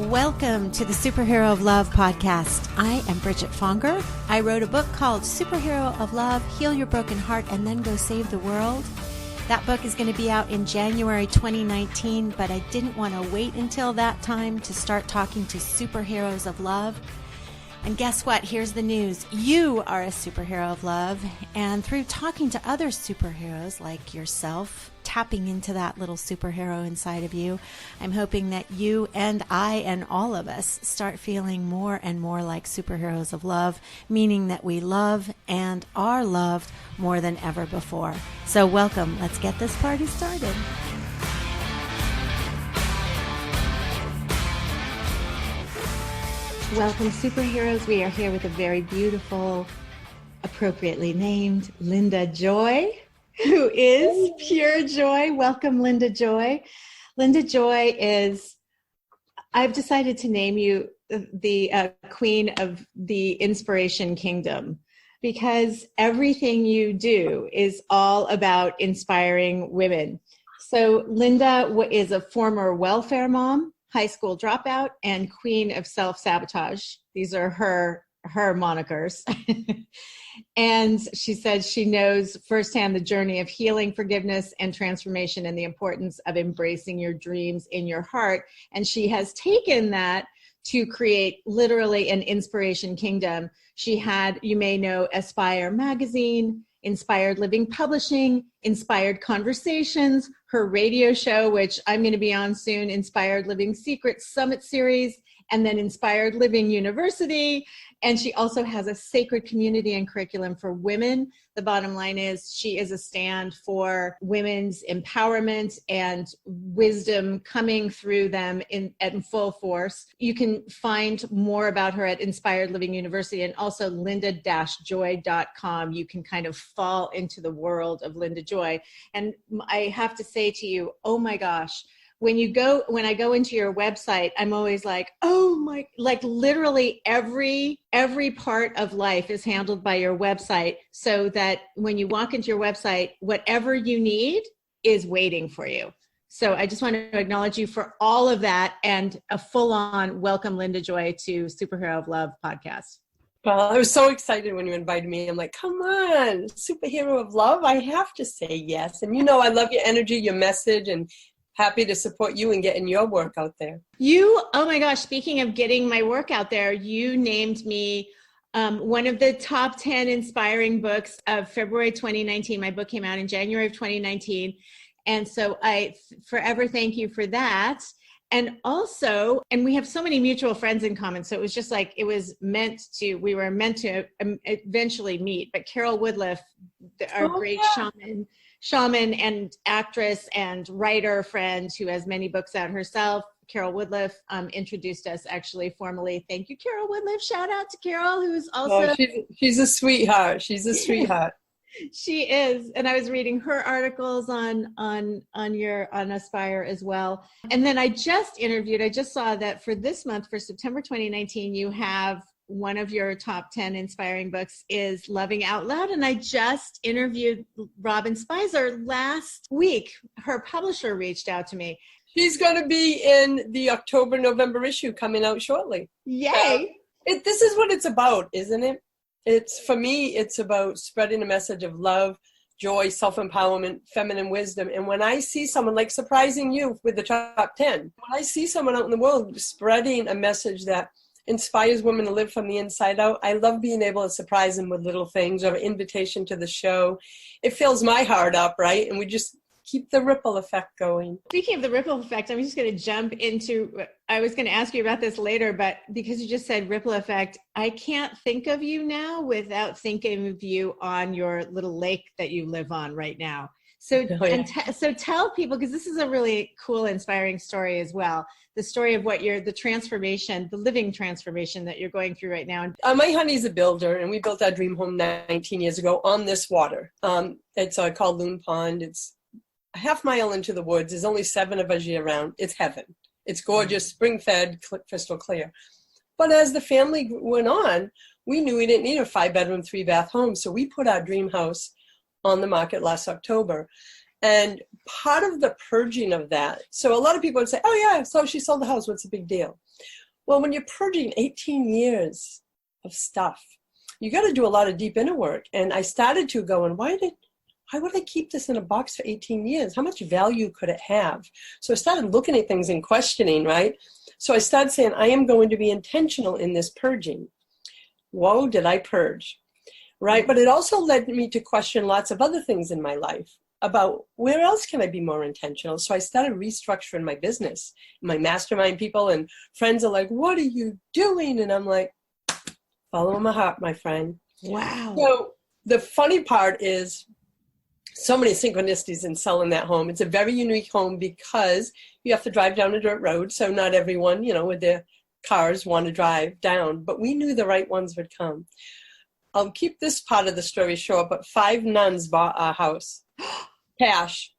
Welcome to the Superhero of Love podcast. I am Bridget Fonger. I wrote a book called Superhero of Love, Heal Your Broken Heart, and Then Go Save the World. That book is going to be out in January 2019, but I didn't want to wait until that time to start talking to superheroes of love. And guess what? Here's the news. You are a superhero of love. And through talking to other superheroes like yourself, tapping into that little superhero inside of you, I'm hoping that you and I and all of us start feeling more and more like superheroes of love, meaning that we love and are loved more than ever before. So welcome. Let's get this party started. Welcome, superheroes. We are here with a very beautiful, appropriately named Linda Joy, who is pure joy. Welcome, Linda Joy. Linda Joy is, I've decided to name you the queen of the inspiration kingdom, because everything you do is all about inspiring women. So Linda is a former welfare mom, high school dropout, and queen of self-sabotage. These are her monikers. And she said she knows firsthand the journey of healing, forgiveness, and transformation, and the importance of embracing your dreams in your heart. And she has taken that to create literally an inspiration kingdom. She had, you may know, Aspire magazine, Inspired Living Publishing, Inspired Conversations, her radio show, which I'm going to be on soon, Inspired Living Secrets Summit Series, and then Inspired Living University. And she also has a sacred community and curriculum for women. The bottom line is she is a stand for women's empowerment and wisdom coming through them in full force. You can find more about her at Inspired Living University and also linda-joy.com. You can kind of fall into the world of Linda Joy. And I have to say to you, oh my gosh, when I go into your website, I'm always like, oh my, like literally every part of life is handled by your website, so that when you walk into your website, whatever you need is waiting for you. So I just want to acknowledge you for all of that, and a full-on welcome, Linda Joy, to Superhero of Love podcast. Well, I was so excited when you invited me. I'm like, come on, Superhero of Love. I have to say yes. And you know, I love your energy, your message, and happy to support you in getting your work out there. Oh my gosh, speaking of getting my work out there, you named me one of the top 10 inspiring books of February 2019. My book came out in January of 2019. And so I forever thank you for that. And also, and we have so many mutual friends in common. So it was just like, we were meant to eventually meet. But Carol Woodliff, our great shaman and actress and writer friend who has many books out herself, Carol Woodliff, introduced us actually formally. Thank you, Carol Woodliff. Shout out to Carol, who's also... she's a sweetheart. She's a sweetheart. She is. And I was reading her articles on Aspire as well. And then I just saw that for this month, for September 2019, you have one of your top 10 inspiring books is Loving Out Loud. And I just interviewed Robin Spicer last week. Her publisher reached out to me. She's going to be in the October-November issue coming out shortly. Yay! This is what it's about, isn't it? For me, it's about spreading a message of love, joy, self-empowerment, feminine wisdom. And when I see someone, like surprising you with the top 10, when I see someone out in the world spreading a message that inspires women to live from the inside out, I love being able to surprise them with little things or an invitation to the show. It fills my heart up, right? And we just keep the ripple effect going. Speaking of the ripple effect, I'm just going to jump into, I was going to ask you about this later, but because you just said ripple effect, I can't think of you now without thinking of you on your little lake that you live on right now. So, so tell people, because this is a really cool, inspiring story as well. The story of the transformation, the living transformation that you're going through right now. My honey's a builder, and we built our dream home 19 years ago on this water. It's called Loon Pond. It's a half mile into the woods. There's only 7 of us year round. It's heaven. It's gorgeous, spring-fed, crystal clear. But as the family went on, we knew we didn't need a 5-bedroom, 3-bath home. So we put our dream house on the market last October. And part of the purging of that, so a lot of people would say, oh yeah, so she sold the house, what's the big deal? Well, when you're purging 18 years of stuff, you got to do a lot of deep inner work. And I started to go, and why would I keep this in a box for 18 years? How much value could it have? So I started looking at things and questioning, right? So I started saying, I am going to be intentional in this purging. Whoa, did I purge? Right? But it also led me to question lots of other things in my life about where else can I be more intentional? So I started restructuring my business. My mastermind people and friends are like, what are you doing? And I'm like, follow my heart, my friend. Wow. So the funny part is so many synchronicities in selling that home. It's a very unique home because you have to drive down a dirt road. So not everyone, with their cars want to drive down, but we knew the right ones would come. I'll keep this part of the story short, but 5 nuns bought our house. Cash.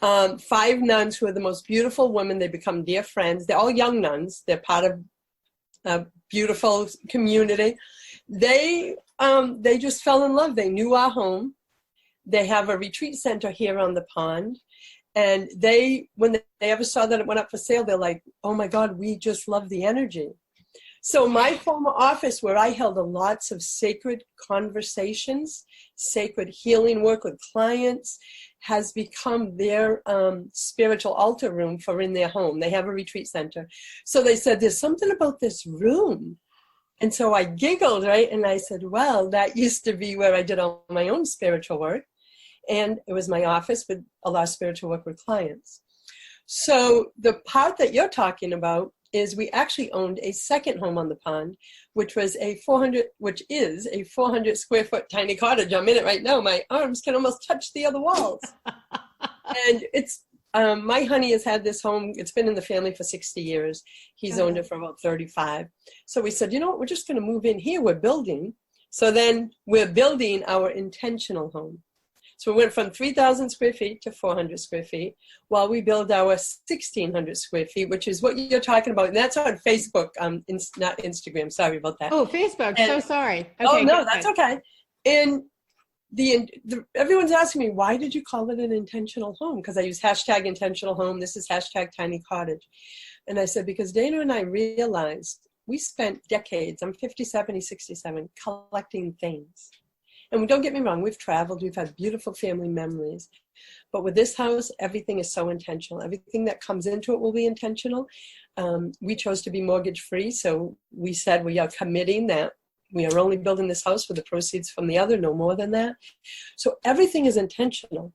5 nuns who are the most beautiful women. They become dear friends. They're all young nuns. They're part of a beautiful community. They just fell in love. They knew our home. They have a retreat center here on the pond. And when they ever saw that it went up for sale, they're like, oh my God, we just love the energy. So my former office, where I held lots of sacred conversations, sacred healing work with clients, has become their spiritual altar room for in their home. They have a retreat center. So they said, there's something about this room. And so I giggled, right? And I said, well, that used to be where I did all my own spiritual work. And it was my office with a lot of spiritual work with clients. So the part that you're talking about is we actually owned a second home on the pond, which is a 400 square foot tiny cottage. I'm in it right now. My arms can almost touch the other walls. And it's, my honey has had this home. It's been in the family for 60 years. He's owned it for about 35. So we said, you know what, we're just going to move in here. We're building. So then we're building our intentional home. So we went from 3,000 square feet to 400 square feet while we build our 1,600 square feet, which is what you're talking about. And that's on Facebook, not Instagram. Sorry about that. Oh, Facebook. So sorry. Okay, oh, no, that's okay. And everyone's asking me, why did you call it an intentional home? Because I use hashtag intentional home. This is hashtag tiny cottage. And I said, because Dana and I realized we spent decades, I'm 57, he's 67, collecting things. And don't get me wrong, we've traveled, we've had beautiful family memories. But with this house, everything is so intentional. Everything that comes into it will be intentional. We chose to be mortgage free. So we said we are committing that we are only building this house with the proceeds from the other, no more than that. So everything is intentional.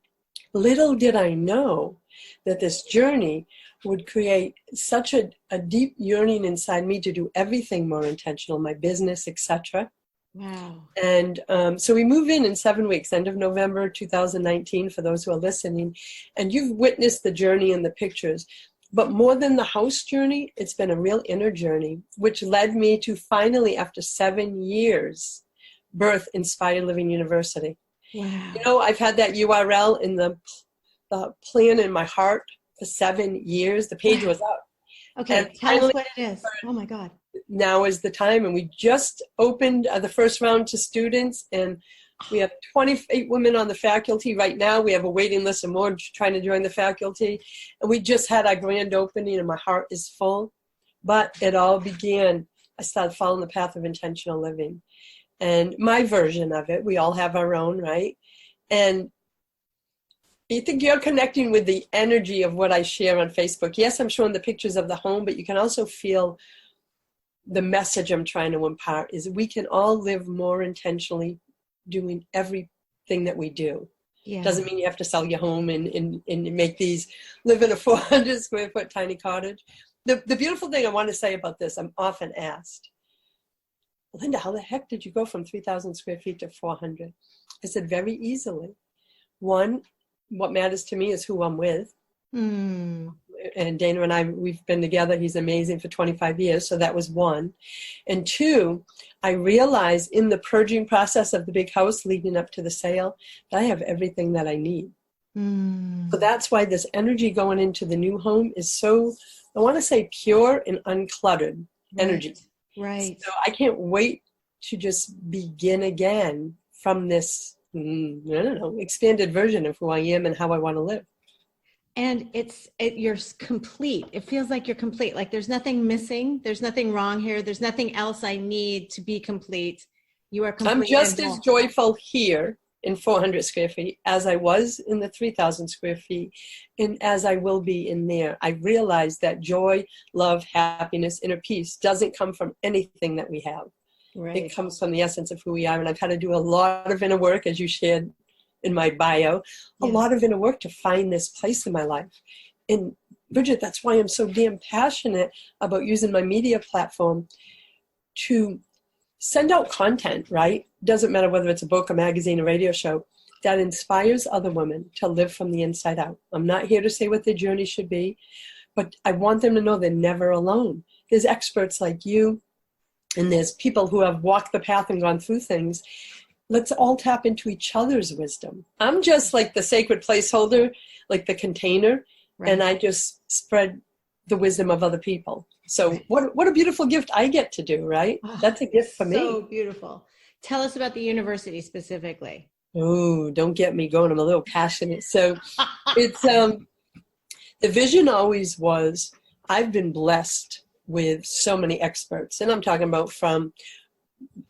Little did I know that this journey would create such a deep yearning inside me to do everything more intentional, my business, etc. Wow. And so we move in 7 weeks, end of November 2019, for those who are listening. And you've witnessed the journey in the pictures. But more than the house journey, it's been a real inner journey, which led me to finally, after 7 years, birth Inspired Living University. Wow. I've had that URL in the plan in my heart for 7 years. The page was up. Okay, tell us what it is. Oh my God. Now is the time, and we just opened the first round to students, and we have 28 women on the faculty right now. We have a waiting list of more trying to join the faculty, and we just had our grand opening, and my heart is full. But it all began, I started following the path of intentional living, and my version of it. We all have our own, right? And you think you're connecting with the energy of what I share on Facebook. Yes, I'm showing the pictures of the home, but you can also feel the message I'm trying to impart is we can all live more intentionally doing everything that we do. Yeah. Doesn't mean you have to sell your home and make live in a 400 square foot tiny cottage. The beautiful thing I want to say about this, I'm often asked, Linda, how the heck did you go from 3,000 square feet to 400? I said, very easily. One, what matters to me is who I'm with. And Dana and I, we've been together. He's amazing for 25 years. So that was one. And two, I realized in the purging process of the big house leading up to the sale, that I have everything that I need. So that's why this energy going into the new home is so, I want to say, pure and uncluttered energy. Right. So I can't wait to just begin again from this I don't know, expanded version of who I am and how I want to live. And you're complete. It feels like you're complete. Like there's nothing missing. There's nothing wrong here. There's nothing else I need to be complete. You are complete. I'm just as joyful here in 400 square feet as I was in the 3,000 square feet and as I will be in there. I realize that joy, love, happiness, inner peace doesn't come from anything that we have. Right. It comes from the essence of who we are. And I've had to do a lot of inner work, as you shared in my bio, a lot of inner work to find this place in my life. And Bridget, that's why I'm so damn passionate about using my media platform to send out content, right? Doesn't matter whether it's a book, a magazine, a radio show, that inspires other women to live from the inside out. I'm not here to say what their journey should be, but I want them to know they're never alone. There's experts like you, and there's people who have walked the path and gone through things. Let's all tap into each other's wisdom. I'm just like the sacred placeholder, like the container, and I just spread the wisdom of other people. So what a beautiful gift I get to do, right? Oh, that's a gift for me. So beautiful. Tell us about the university specifically. Oh, don't get me going. I'm a little passionate. So it's the vision always was, I've been blessed with so many experts, and I'm talking about from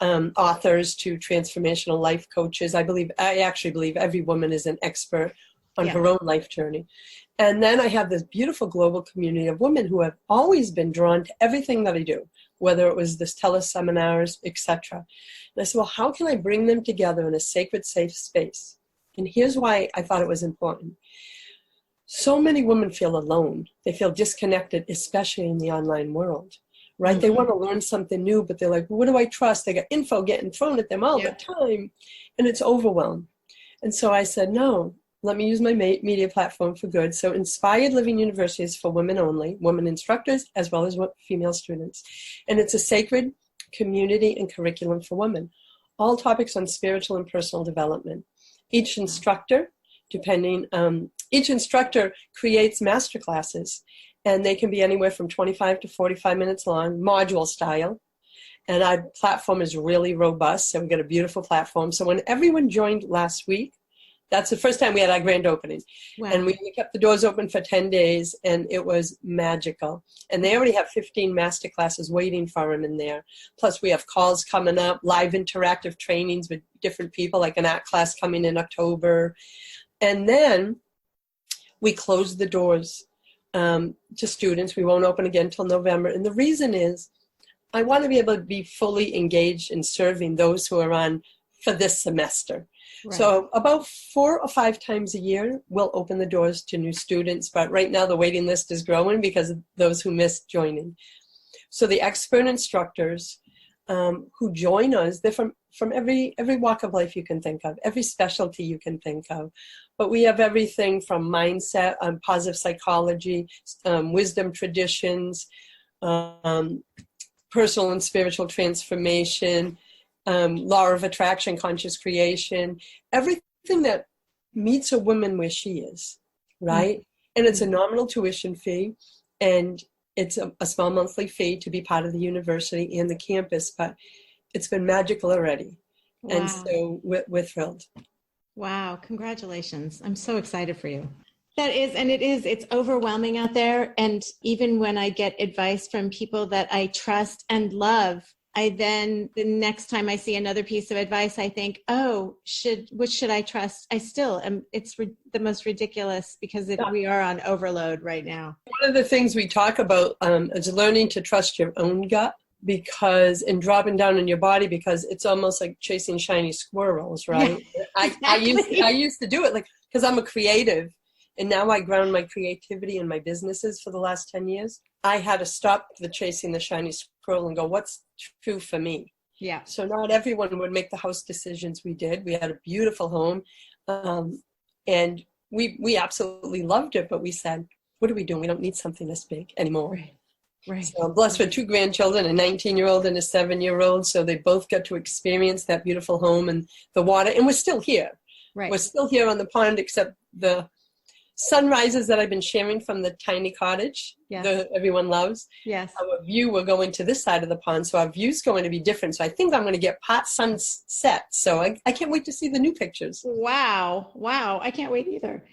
authors to transformational life coaches. I actually believe every woman is an expert on her own life journey. And then I have this beautiful global community of women who have always been drawn to everything that I do, whether it was this teleseminars, etc. And I said, well, how can I bring them together in a sacred, safe space? And here's why I thought it was important. So many women feel alone. They feel disconnected, especially in the online world, right? Mm-hmm. They want to learn something new, but they're like, well, what do I trust? They got info getting thrown at them all the time, and it's overwhelmed. And so I said, no, let me use my media platform for good. So Inspired Living University is for women only, women instructors, as well as female students. And it's a sacred community and curriculum for women. All topics on spiritual and personal development. Each instructor creates masterclasses, and they can be anywhere from 25 to 45 minutes long, module style. And our platform is really robust, so we've got a beautiful platform. So when everyone joined last week, that's the first time we had our grand opening. Wow. And we kept the doors open for 10 days, and it was magical. And they already have 15 master classes waiting for them in there. Plus, we have calls coming up, live interactive trainings with different people, like an art class coming in October. And then we closed the doors to students. We won't open again until November. And the reason is I want to be able to be fully engaged in serving those who are on for this semester. Right. So about 4 or 5 times a year, we'll open the doors to new students. But right now the waiting list is growing because of those who missed joining. So the expert instructors who join us, they're from every walk of life you can think of, every specialty you can think of. But we have everything from mindset, positive psychology, wisdom traditions, personal and spiritual transformation, law of attraction, conscious creation, everything that meets a woman where she is, right? Mm-hmm. And it's a nominal tuition fee, and it's a small monthly fee to be part of the university and the campus, but it's been magical already. Wow. And so we're thrilled. Wow. Congratulations. I'm so excited for you. It's overwhelming out there. And even when I get advice from people that I trust and love, the next time I see another piece of advice, I think, which should I trust? It's the most ridiculous because we are on overload right now. One of the things we talk about is learning to trust your own gut, and dropping down in your body, because it's almost like chasing shiny squirrels, right? Yeah, exactly. I used to do it because I'm a creative, and now I ground my creativity in my businesses for the last 10 years. I had to stop chasing the shiny squirrel and go, what's true for me? Yeah. So not everyone would make the house decisions we did. We had a beautiful home, and we absolutely loved it, but we said, what are we doing? We don't need something this big anymore. Right. So I'm blessed with 2 grandchildren, a 19-year-old and a 7-year-old. So they both got to experience that beautiful home and the water. And we're still here. Right. We're still here on the pond, except the sunrises that I've been sharing from the tiny cottage that everyone loves. Yes. Our view, we're going to this side of the pond, so our view's going to be different. So I think I'm going to get part sunset. So I can't wait to see the new pictures. Wow. Wow. I can't wait either.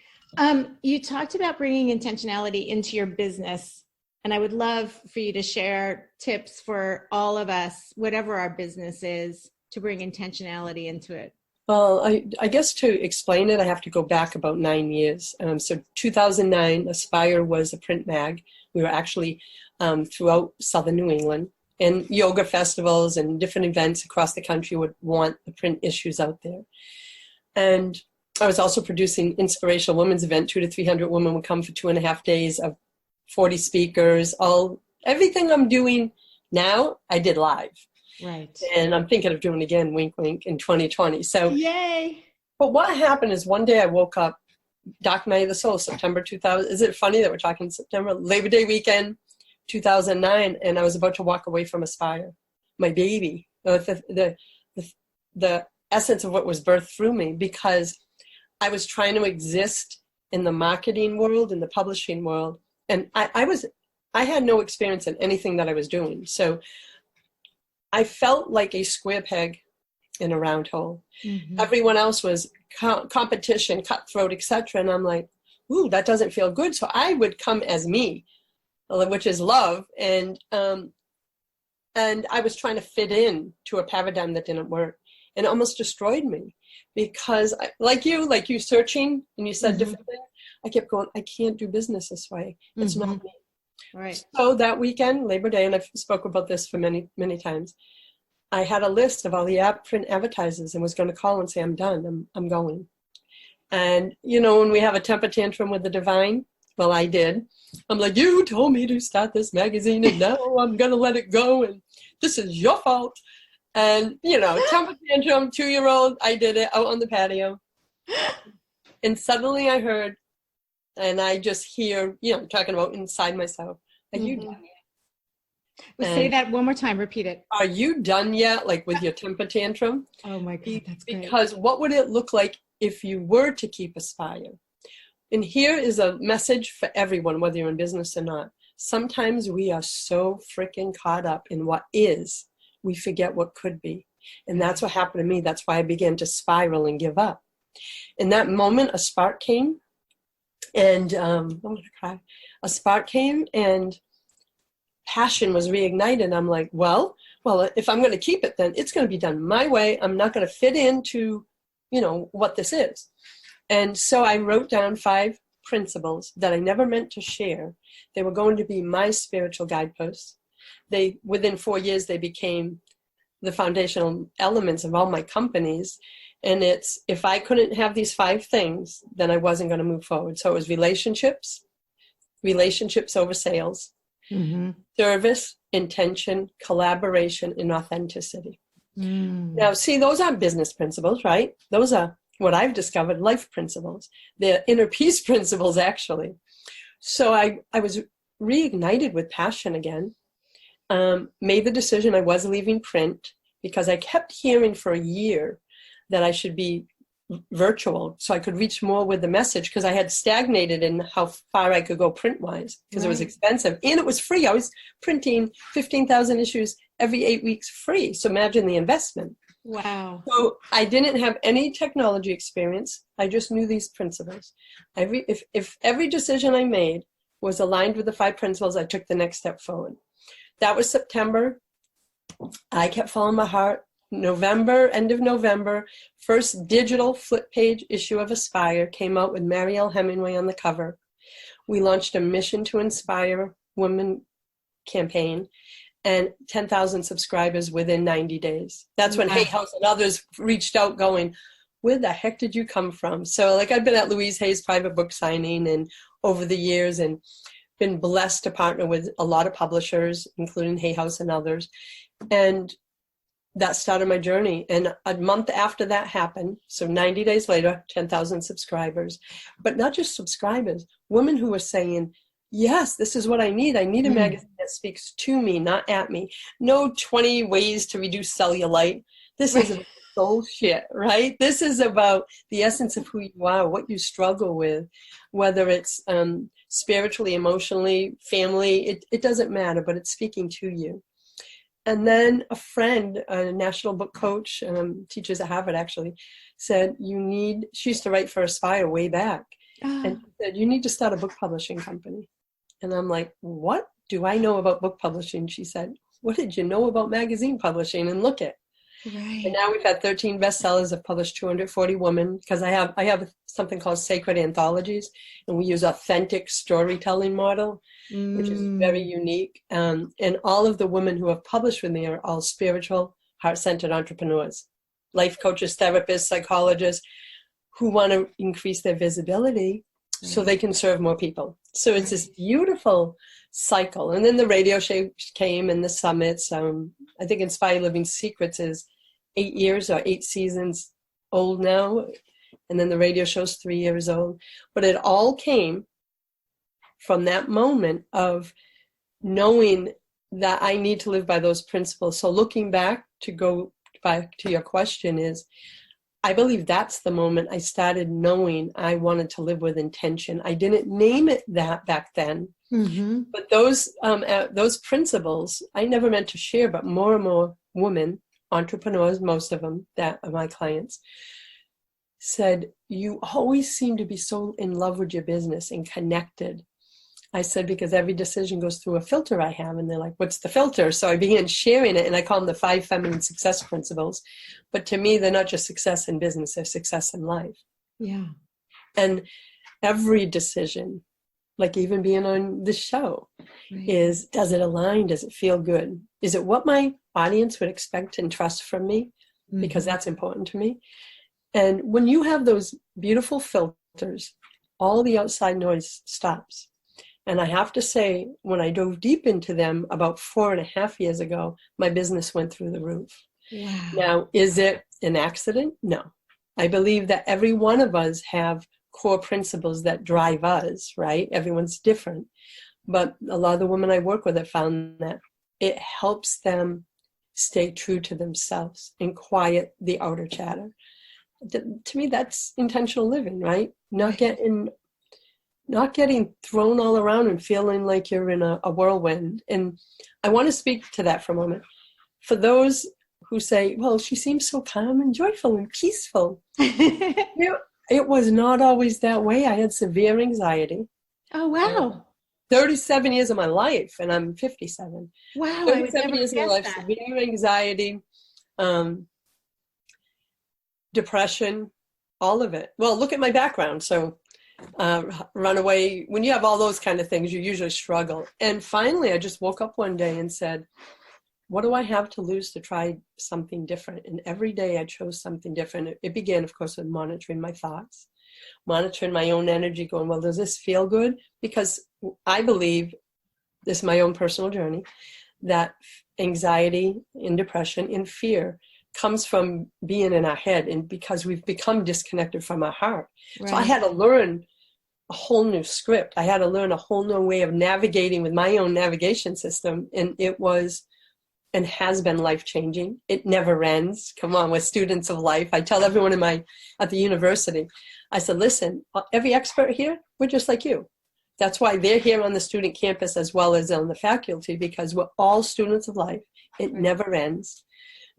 You talked about bringing intentionality into your business, and I would love for you to share tips for all of us, whatever our business is, to bring intentionality into it. Well, I guess to explain it, I have to go back about 9 years. So 2009, Aspire was a print mag. We were actually throughout southern New England, and yoga festivals and different events across the country would want the print issues out there. And I was also producing inspirational women's event. 200 to 300 women would come for 2.5 days of 40 speakers. Everything I'm doing now, I did live. Right. And I'm thinking of doing again, wink, wink, in 2020. So, yay. But what happened is one day I woke up, Dark Night of the Soul, September 2000. Is it funny that we're talking September? Labor Day weekend, 2009, and I was about to walk away from Aspire, my baby, the essence of what was birthed through me, because I was trying to exist in the marketing world, in the publishing world, and I had no experience in anything that I was doing. So I felt like a square peg in a round hole. Mm-hmm. Everyone else was competition, cutthroat, etc. And I'm like, ooh, that doesn't feel good. So I would come as me, which is love. And I was trying to fit in to a paradigm that didn't work, and it almost destroyed me, because like you searching, and you said different things. I kept going, I can't do business this way. It's not me. Right. So that weekend, Labor Day, and I've spoke about this for many, many times, I had a list of all the print advertisers and was going to call and say, I'm done, I'm going. And, when we have a temper tantrum with the divine, well, I did. I'm like, you told me to start this magazine, and now I'm going to let it go, and this is your fault. And, temper tantrum, 2-year-old, I did it out on the patio. And suddenly I heard, and I just hear, talking about inside myself, are you done yet? Well, say that one more time, repeat it. Are you done yet, like with your temper tantrum? Oh my God, that's great. Because what would it look like if you were to keep Aspire? And here is a message for everyone, whether you're in business or not. Sometimes we are so freaking caught up in what is, we forget what could be. And that's what happened to me. That's why I began to spiral and give up. In that moment, a spark came. And I'm going to cry. A spark came, and passion was reignited. I'm like, well, if I'm going to keep it, then it's going to be done my way. I'm not going to fit into, what this is. And so I wrote down 5 principles that I never meant to share. They were going to be my spiritual guideposts. Within 4 years, they became the foundational elements of all my companies. And it's, if I couldn't have these 5 things, then I wasn't going to move forward. So it was relationships over sales, service, intention, collaboration, and authenticity. Now, see, those aren't business principles, right? Those are what I've discovered, life principles. They're inner peace principles, actually. So I was reignited with passion again, made the decision I was leaving print, because I kept hearing for a year that I should be virtual so I could reach more with the message, because I had stagnated in how far I could go print-wise, because it was expensive and it was free. I was printing 15,000 issues every 8 weeks free. So imagine the investment. Wow. So I didn't have any technology experience. I just knew these principles. If every decision I made was aligned with the 5 principles, I took the next step forward. That was September. I kept following my heart. End of November, first digital flip page issue of Aspire came out with Marielle Hemingway on the cover. We launched a Mission to Inspire Women campaign, and 10,000 subscribers within 90 days. That's when Hay House and others reached out going, where the heck did you come from? So I've been at Louise Hay's private book signing and over the years, and been blessed to partner with a lot of publishers, including Hay House and others. And that started my journey. And a month after that happened, so 90 days later, 10,000 subscribers. But not just subscribers, women who were saying, yes, this is what I need. I need a magazine that speaks to me, not at me. No 20 ways to reduce cellulite. This is bullshit, right? This is about the essence of who you are, what you struggle with, whether it's spiritually, emotionally, family, it doesn't matter, but it's speaking to you. And then a friend, a national book coach, teaches at Harvard actually, said, she used to write for Aspire way back. And she said, you need to start a book publishing company. And I'm like, what do I know about book publishing? She said, what did you know about magazine publishing? And look at. Right. And now we've had 13 bestsellers. I've published 240 women because I have something called sacred anthologies, and we use authentic storytelling model, which is very unique. And all of the women who have published with me are all spiritual, heart-centered entrepreneurs, life coaches, therapists, psychologists who want to increase their visibility so they can serve more people. So it's this beautiful cycle. And then the radio show came and the summits. I think Inspire Living Secrets is 8 years or 8 seasons old now. And then the radio show's 3 years old. But it all came from that moment of knowing that I need to live by those principles. So looking back, to go back to your question, is I believe that's the moment I started knowing I wanted to live with intention. I didn't name it that back then, but those principles I never meant to share, but more and more women, entrepreneurs, most of them that are my clients, said, you always seem to be so in love with your business and connected. I said, because every decision goes through a filter I have. And they're like, what's the filter? So I began sharing it, and I call them the 5 feminine success principles. But to me, they're not just success in business, they're success in life. Yeah. And every decision, like even being on this show, is, does it align? Does it feel good? Is it what my audience would expect and trust from me? Because that's important to me. And when you have those beautiful filters, all the outside noise stops. And I have to say, when I dove deep into them about 4.5 years ago, my business went through the roof. Wow. Now, is it an accident? No. I believe that every one of us have core principles that drive us, right? Everyone's different. But a lot of the women I work with have found that it helps them stay true to themselves and quiet the outer chatter. To me, that's intentional living, right? Not getting thrown all around and feeling like you're in a whirlwind. And I want to speak to that for a moment. For those who say, well, she seems so calm and joyful and peaceful. It was not always that way. I had severe anxiety. Oh, wow. 37 years of my life, and I'm 57. Wow. 37 years of my life, severe anxiety, depression, all of it. Well, look at my background. So runaway, when you have all those kind of things, you usually struggle. And finally, I just woke up one day and said, what do I have to lose to try something different? And every day I chose something different. It began, of course, with monitoring my thoughts, monitoring my own energy, going, well, does this feel good? Because I believe, this is my own personal journey, that anxiety and depression and fear comes from being in our head, and because we've become disconnected from our heart. Right. So I had to learn a whole new script. I had to learn a whole new way of navigating with my own navigation system. And it was and has been life-changing. It never ends. Come on, we're students of life. I tell everyone at the university, I said, listen, every expert here, we're just like you. That's why they're here on the student campus as well as on the faculty, because we're all students of life. It never ends.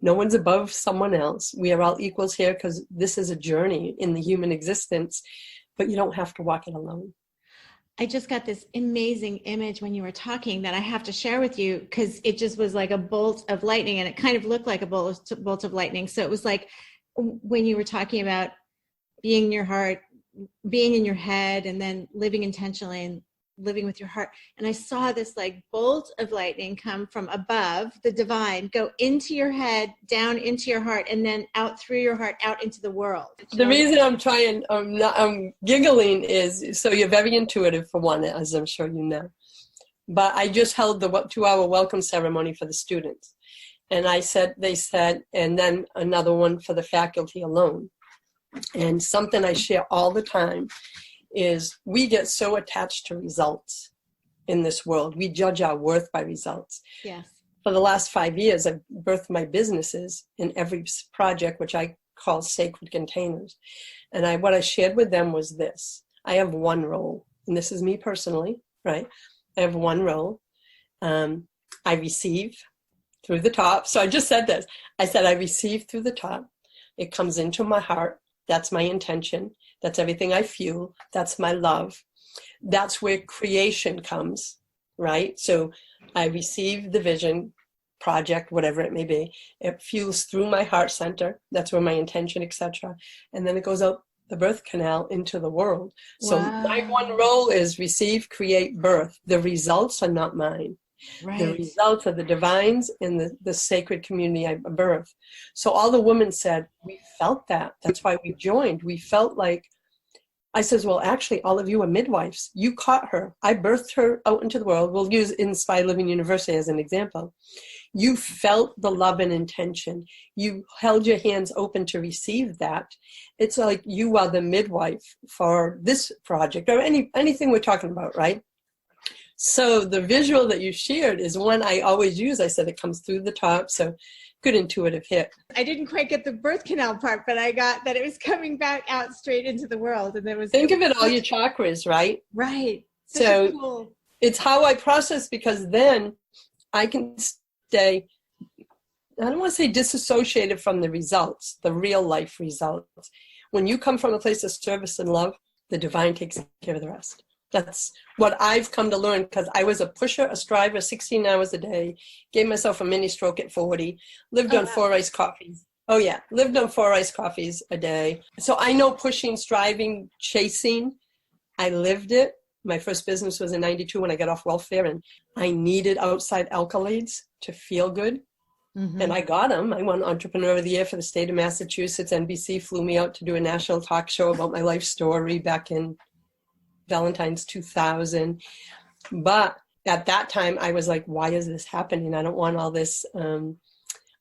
No one's above someone else. We are all equals here because this is a journey in the human existence, but you don't have to walk it alone. I just got this amazing image when you were talking that I have to share with you, because it just was like a bolt of lightning, and it kind of looked like a bolt of lightning. So it was like when you were talking about being in your heart, being in your head, and then living intentionally and living with your heart. And I saw this like bolt of lightning come from above, the divine, go into your head, down into your heart, and then out through your heart, out into the world. The reason I'm giggling is, so you're very intuitive for one, as I'm sure you know. But I just held the 2-hour welcome ceremony for the students. And they said, and then another one for the faculty alone. And something I share all the time is we get so attached to results in this world. We judge our worth by results. Yes. for the last 5 years, I've birthed my businesses in every project, which I call sacred containers. And what I shared with them was this. I have one role, and this is me personally, right? I have one role. I receive through the top. So I just said this. I said, I receive through the top. It comes into my heart. That's my intention. That's everything I feel. That's my love. That's where creation comes, right? So I receive the vision, project, whatever it may be. It fuels through my heart center. That's where my intention, etc. And then it goes out the birth canal into the world. So my one role is receive, create, birth. The results are not mine. Right. The results are the divines in the sacred community I birth. So all the women said, we felt that. That's why we joined. We felt like, I says, well, actually, all of you are midwives. You caught her. I birthed her out into the world. We'll use Inspire Living University as an example. You felt the love and intention. You held your hands open to receive that. It's like you are the midwife for this project or anything we're talking about, right? So the visual that you shared is one I always use. I said it comes through the top, so good intuitive hit. I didn't quite get the birth canal part, but I got that it was coming back out straight into the world. And there was think of it all your chakras, right? Right. So cool. It's how I process, because then I can stay, I don't want to say disassociated from the results, the real life results. When you come from a place of service and love, the divine takes care of the rest. That's what I've come to learn, because I was a pusher, a striver, 16 hours a day, gave myself a mini stroke at 40, lived on 4 iced coffees. Oh yeah, lived on 4 iced coffees a day. So I know pushing, striving, chasing. I lived it. My first business was in 92 when I got off welfare, and I needed outside accolades to feel good. Mm-hmm. And I got them. I won Entrepreneur of the Year for the state of Massachusetts. NBC flew me out to do a national talk show about my life story back in Valentine's 2000. But at that time I was like, why is this happening? I don't want all this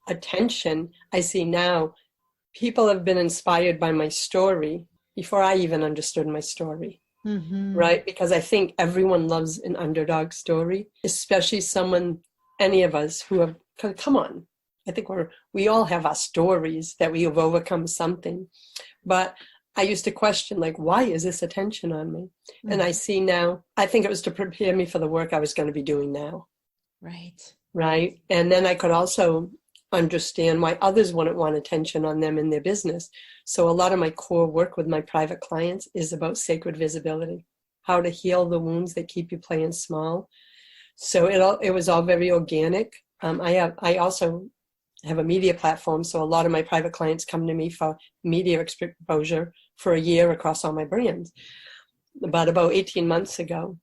attention. I see now people have been inspired by my story before I even understood my story. Mm-hmm. Right? Because I think everyone loves an underdog story, especially someone, any of us who have, come on, I think we all have our stories that we have overcome something. But I used to question, like, why is this attention on me? Mm-hmm. And I see now, I think it was to prepare me for the work I was going to be doing now. Right. And then I could also understand why others wouldn't want attention on them in their business. So a lot of my core work with my private clients is about sacred visibility, how to heal the wounds that keep you playing small. So it was all very organic. I also have a media platform, so a lot of my private clients come to me for media exposure for a year across all my brands. About 18 months ago.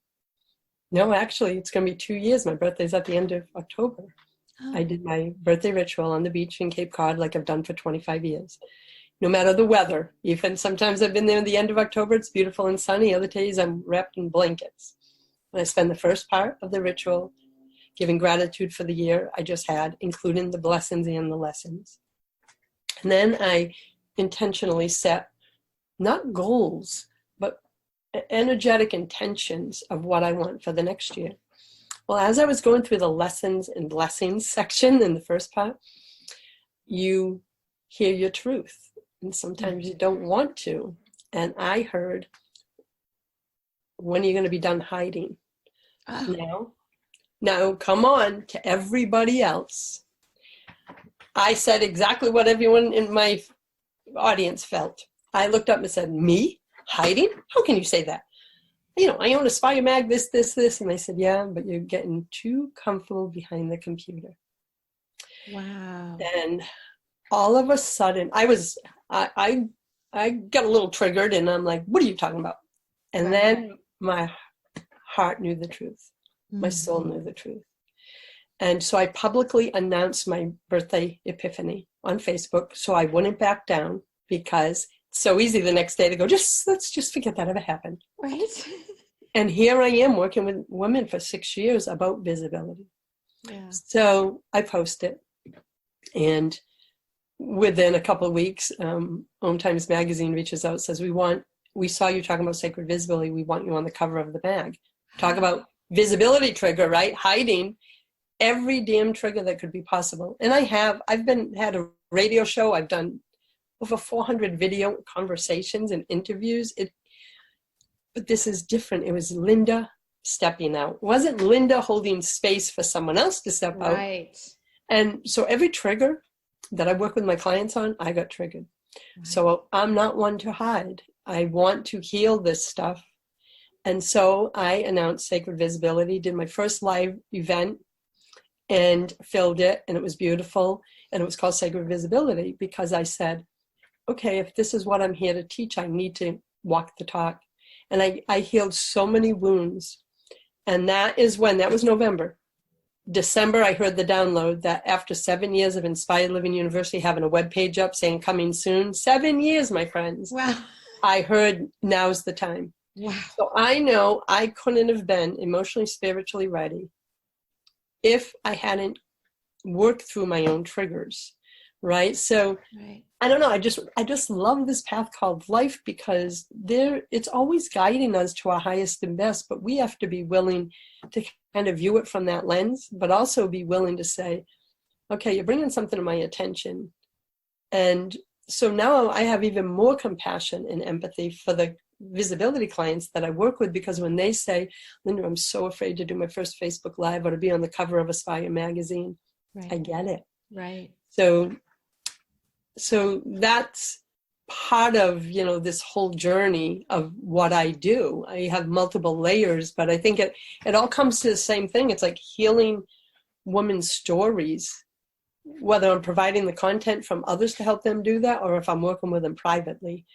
No, actually, it's going to be 2 years. My birthday's at the end of October. Oh. I did my birthday ritual on the beach in Cape Cod like I've done for 25 years. No matter the weather. Even sometimes I've been there at the end of October, it's beautiful and sunny. Other days I'm wrapped in blankets. And I spend the first part of the ritual giving gratitude for the year I just had, including the blessings and the lessons. And then I intentionally set not goals, but energetic intentions of what I want for the next year. Well, as I was going through the lessons and blessings section in the first part, you hear your truth. And sometimes you don't want to. And I heard, when are you going to be done hiding? Now, come on, to everybody else. I said exactly what everyone in my audience felt. I looked up and said, me? Hiding? How can you say that? I own Aspire Mag, this. And I said, yeah, but you're getting too comfortable behind the computer. Wow. And all of a sudden, I got a little triggered, and I'm like, what are you talking about? And then my heart knew the truth. My soul knew the truth. And so I publicly announced my birthday epiphany on Facebook, so I wouldn't back down, because it's so easy the next day to go, let's just forget that ever happened. Right. And here I am working with women for 6 years about visibility. Yeah. So I post it, and within a couple of weeks, Om Times Magazine reaches out, says, we saw you talking about sacred visibility. We want you on the cover of the mag. Talk about visibility trigger, right? Hiding. every damn trigger that could be possible. And I've had a radio show. I've done over 400 video conversations and interviews. But this is different. It was Linda stepping out. It wasn't Linda holding space for someone else to step out. Right. And so every trigger that I work with my clients on, I got triggered. Right. So I'm not one to hide. I want to heal this stuff. And so I announced Sacred Visibility, did my first live event and filmed it, and it was beautiful. And it was called Sacred Visibility because I said, okay, if this is what I'm here to teach, I need to walk the talk. And I healed so many wounds. And that was November. December, I heard the download that after 7 years of Inspired Living University having a webpage up saying coming soon, 7 years, my friends. Wow. I heard now's the time. Wow. So I know I couldn't have been emotionally, spiritually ready if I hadn't worked through my own triggers, right? So right. I don't know. I just love this path called life because it's always guiding us to our highest and best, but we have to be willing to kind of view it from that lens, but also be willing to say, okay, you're bringing something to my attention. And so now I have even more compassion and empathy for the visibility clients that I work with, because when they say, Linda, I'm so afraid to do my first Facebook Live or to be on the cover of Aspire magazine, right. I get it. Right. So that's part of, this whole journey of what I do. I have multiple layers, but I think it all comes to the same thing. It's like healing women's stories, whether I'm providing the content from others to help them do that, or if I'm working with them privately.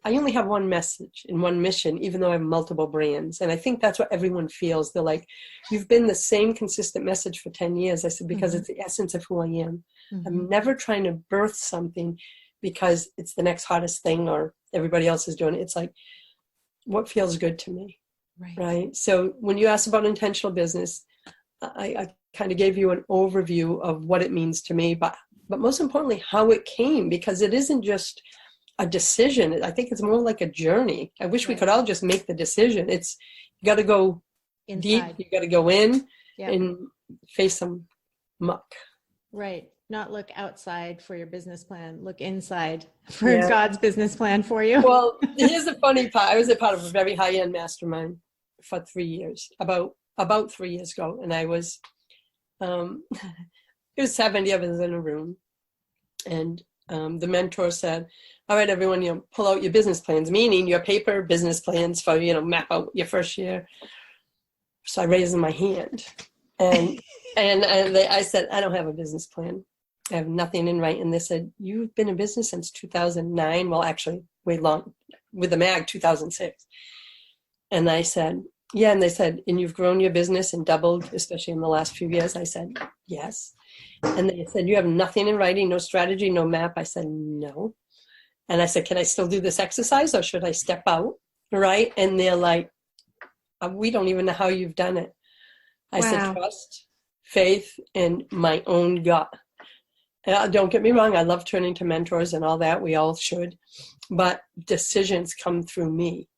I only have one message and one mission, even though I have multiple brands. And I think that's what everyone feels. They're like, you've been the same consistent message for 10 years. I said, because it's the essence of who I am. Mm-hmm. I'm never trying to birth something because it's the next hottest thing or everybody else is doing it. It's like, what feels good to me, right? So when you asked about intentional business, I kind of gave you an overview of what it means to me, but most importantly, how it came, because it isn't just a decision. I think it's more like a journey. I wish we could all just make the decision. You got to go inside. Deep. You got to go in and face some muck. Right. Not look outside for your business plan. Look inside for God's business plan for you. Well, here's the funny part. I was a part of a very high-end mastermind for 3 years, about 3 years ago. And I was, it was 70 of us in a room. And the mentor said, all right, everyone, pull out your business plans, meaning your paper business plans for, map out your first year. So I raised my hand and I said, I don't have a business plan. I have nothing in writing. And they said, you've been in business since 2009. Well, actually, way long, with the MAG, 2006. And I said, yeah. And they said, and you've grown your business and doubled, especially in the last few years. I said, yes. And they said, you have nothing in writing, no strategy, no map. I said, no. And I said, can I still do this exercise or should I step out? Right. And they're like, we don't even know how you've done it. I said, trust, faith, and my own gut. Don't get me wrong. I love turning to mentors and all that. We all should. But decisions come through me.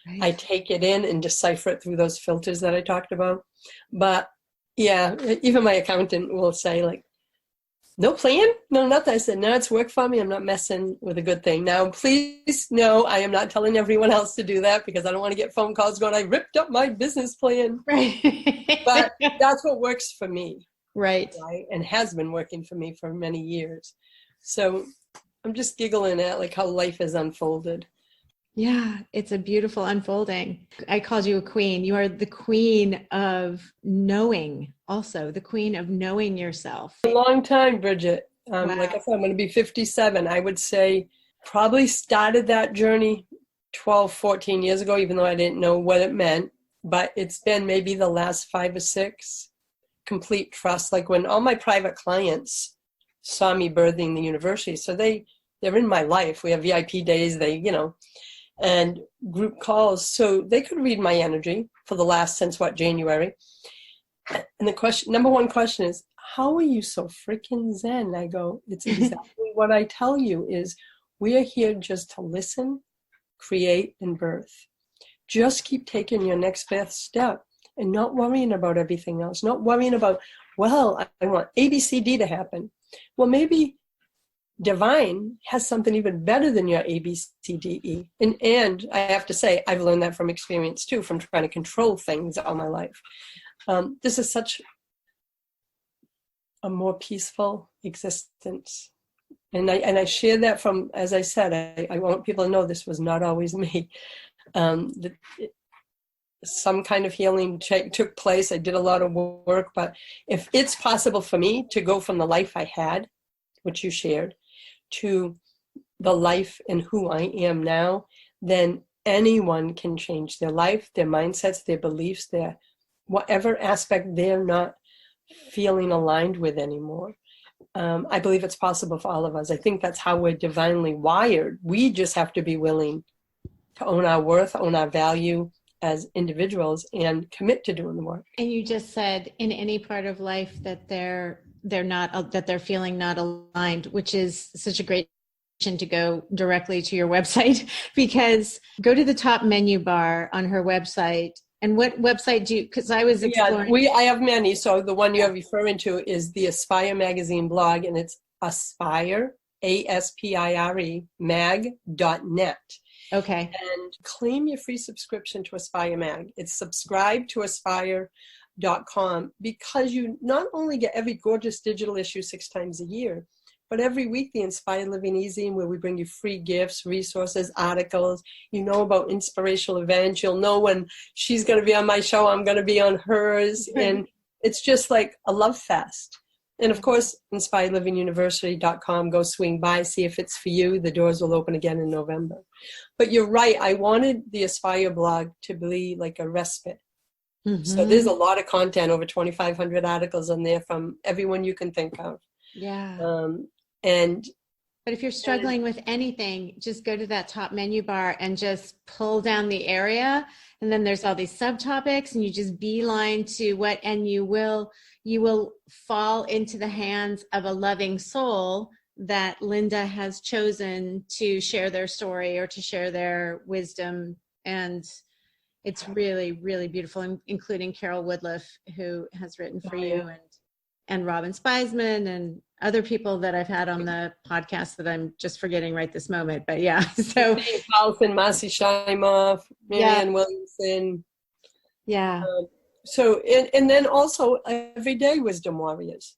Right. I take it in and decipher it through those filters that I talked about. But yeah, even my accountant will say like, no plan? No, nothing. I said, no, it's work for me. I'm not messing with a good thing. Now, please, no, I am not telling everyone else to do that because I don't want to get phone calls going, I ripped up my business plan. Right. But that's what works for me. Right. And has been working for me for many years. So I'm just giggling at like how life has unfolded. Yeah, it's a beautiful unfolding. I called you a queen. You are the queen of knowing, also the queen of knowing yourself. A long time, Bridget. Like I said, I'm going to be 57. I would say probably started that journey 12, 14 years ago, even though I didn't know what it meant. But it's been maybe the last 5 or 6, complete trust. Like when all my private clients saw me birthing the university, so they're in my life. We have VIP days, and group calls. So they could read my energy for the last, since January. And the number one question is, how are you so freaking zen? I go, it's exactly what I tell you is we are here just to listen, create, and birth. Just keep taking your next best step and not worrying about everything else, not worrying about well, I want ABCD to happen. Well, maybe divine has something even better than your ABCDE. And I have to say, I've learned that from experience too, from trying to control things all my life. This is such a more peaceful existence. And I share that from, as I said, I want people to know this was not always me. Some kind of healing took place. I did a lot of work, but if it's possible for me to go from the life I had, which you shared, to the life and who I am now, then anyone can change their life, their mindsets, their beliefs, their whatever aspect they're not feeling aligned with anymore. I believe it's possible for all of us. I think that's how we're divinely wired. We just have to be willing to own our worth, own our value as individuals, and commit to doing the work. And you just said in any part of life that they're feeling not aligned, which is such a great to go directly to your website, because go to the top menu bar on her website. And what website do you, because I was exploring. Yeah, I have many. So the one you're referring to is the Aspire magazine blog, and it's Aspire, ASPIRE, mag.net. Okay. And claim your free subscription to Aspire Mag. It's subscribe to aspire.com, because you not only get every gorgeous digital issue 6 times a year, but every week the Inspired Living Easy, where we bring you free gifts, resources, articles. You know about inspirational events. You'll know when she's going to be on my show, I'm going to be on hers. And it's just like a love fest. And of course, inspiredlivinguniversity.com, go swing by, see if it's for you. The doors will open again in November. But you're right. I wanted the Aspire blog to be like a respite. Mm-hmm. So there's a lot of content, over 2,500 articles on there from everyone you can think of. Yeah. But if you're struggling with anything, just go to that top menu bar and just pull down the area. And then there's all these subtopics, and you just beeline to what, and you will fall into the hands of a loving soul that Linda has chosen to share their story or to share their wisdom. And it's really, really beautiful, including Carol Woodliff, who has written for you, and Robin Spiesman, and other people that I've had on the podcast that I'm just forgetting right this moment. But yeah, so Paulson, Marcy Shimoff, Marianne Williamson. Yeah. So, and then also everyday wisdom warriors,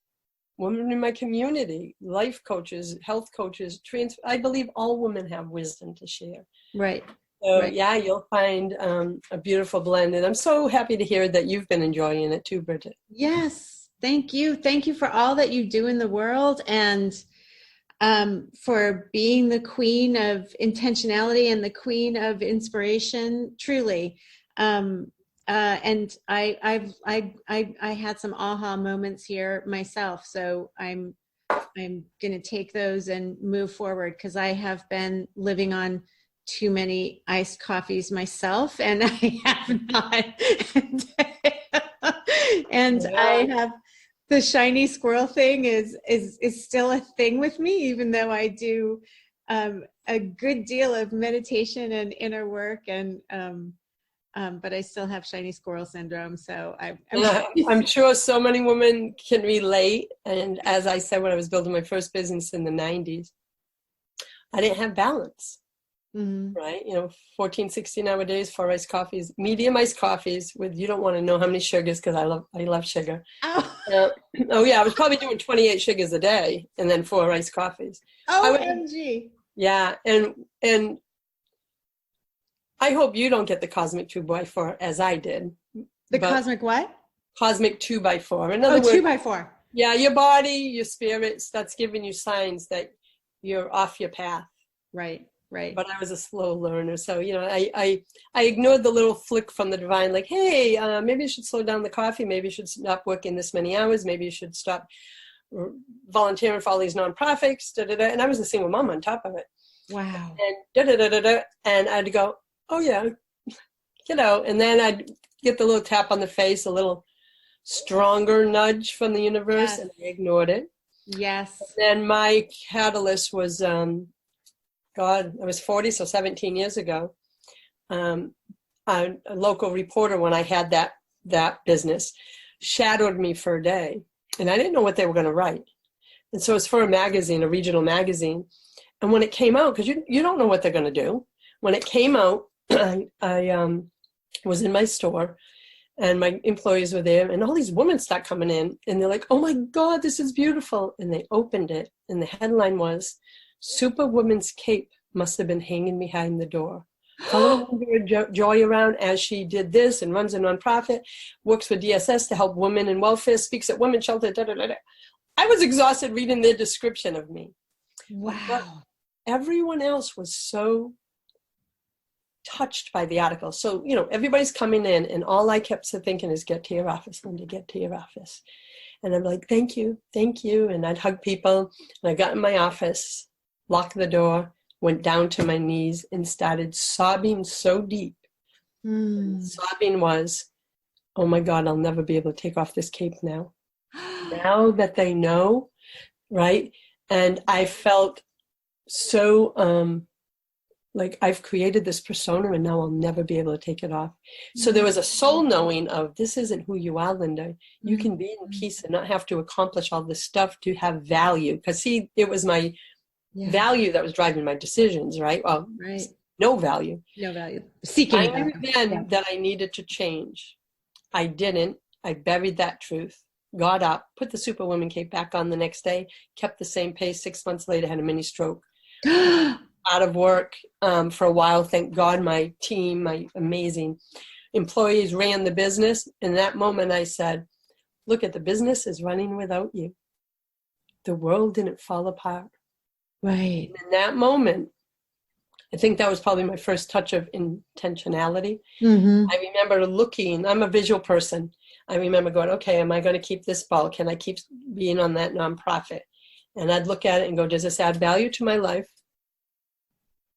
women in my community, life coaches, health coaches, I believe all women have wisdom to share. Right. So right. Yeah, you'll find a beautiful blend. And I'm so happy to hear that you've been enjoying it too, Bridget. Yes. Thank you. Thank you for all that you do in the world, and for being the queen of intentionality and the queen of inspiration, truly. And I had some aha moments here myself. So I'm going to take those and move forward, because I have been living on too many iced coffees myself, and I have not. And I have, the shiny squirrel thing is still a thing with me, even though I do a good deal of meditation and inner work, and but I still have shiny squirrel syndrome. So I'm sure so many women can relate. And as I said, when I was building my first business in the 90s, I didn't have balance. Mm-hmm. Right? 14, 16-hour days, 4 iced coffees, medium iced coffees with, you don't want to know how many sugars, because I love sugar. Oh. Yeah, I was probably doing 28 sugars a day, and then 4 iced coffees. OMG. Yeah, and I hope you don't get the cosmic 2x4 as I did. The cosmic what? Cosmic 2x4. In other words, 2x4. Yeah, your body, your spirit, that's giving you signs that you're off your path. Right. Right. But I was a slow learner. So, I ignored the little flick from the divine, like, hey, maybe you should slow down the coffee. Maybe you should stop working this many hours. Maybe you should stop volunteering for all these nonprofits. And I was a single mom on top of it. Wow. And and I'd go, oh, yeah, and then I'd get the little tap on the face, a little stronger nudge from the universe, yes. And I ignored it. Yes. And then my catalyst was... I was 40, so 17 years ago. A local reporter, when I had that business, shadowed me for a day. And I didn't know what they were going to write. And so it's for a magazine, a regional magazine. And when it came out, because you don't know what they're going to do. When it came out, I was in my store, and my employees were there, and all these women start coming in, and they're like, oh my God, this is beautiful. And they opened it, and the headline was, Superwoman's cape must have been hanging behind the door. Following Joy around as she did this and runs a nonprofit, works for DSS to help women in welfare, speaks at women's shelter, da, da, da, da. I was exhausted reading their description of me. Wow. But everyone else was so touched by the article. So, everybody's coming in, and all I kept thinking is, get to your office, Linda, get to your office. And I'm like, thank you. And I'd hug people. And I got in my office, locked the door, went down to my knees, and started sobbing so deep. Sobbing was, oh my God, I'll never be able to take off this cape now. Now that they know, right? And I felt so like I've created this persona, and now I'll never be able to take it off. So there was a soul knowing of, this isn't who you are, Linda. You can be in peace and not have to accomplish all this stuff to have value. Because see, it was my value that was driving my decisions, right? Well, no value. No value. Seeking I knew then that I needed to change. I didn't. I buried that truth, got up, put the Superwoman cape back on the next day, kept the same pace. 6 months later, had a mini stroke. Out of work for a while. Thank God my team, my amazing employees ran the business. In that moment, I said, look, at the business is running without you. The world didn't fall apart. Right. And in that moment, I think that was probably my first touch of intentionality. I remember looking, I'm a visual person. I remember going, okay, am I going to keep this ball? Can I keep being on that nonprofit? And I'd look at it and go, does this add value to my life